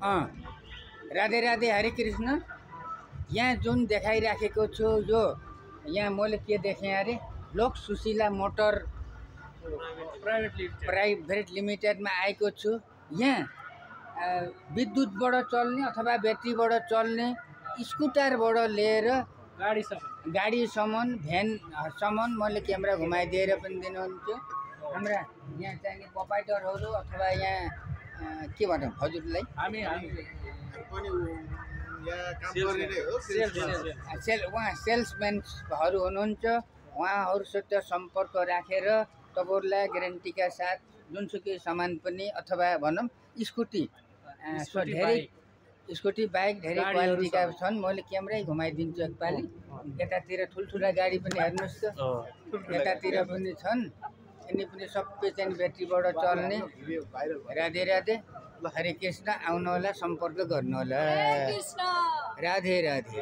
राधे राधे हरे कृष्ण। यहाँ जुन देखाइराखेको छु यो यहाँ मैले के देखेँ अरे लोक सुशीला मोटर प्राइभेट लिमिटेडमा आएको छु। यहाँ विद्युतबाट चल्ने अथवा ब्याट्रीबाट चल्ने स्कुटरबाट लिएर गाडीसम्म भ्यानसम्म मैले क्यामेरा घुमाइदिएर पनि दिनुहुन्छ। हाम्रा यहाँ चाहिने प्रोपाइटरहरू अथवा यहाँ के भनौँ हजुरलाई उहाँ सेल्सम्यानहरू हुनुहुन्छ। उहाँहरूसित सम्पर्क राखेर तपाईँहरूलाई ग्यारेन्टीका साथ जुनसुकै सामान पनि अथवा भनौँ स्कुटी धेरै स्कुटी बाइक धेरै क्वालिटीका छन्। मैले क्यामेरै घुमाइदिन्छु एकपालि। यतातिर ठुल्ठुला गाडी पनि हेर्नुहोस् त, यतातिर पनि छन्। यिनी पनि सबै चाहिँ ब्याट्रीबाट चल्ने। राधे राधे हरे कृष्ण। आउनु होला, सम्पर्क गर्नु होला। राधे राधे।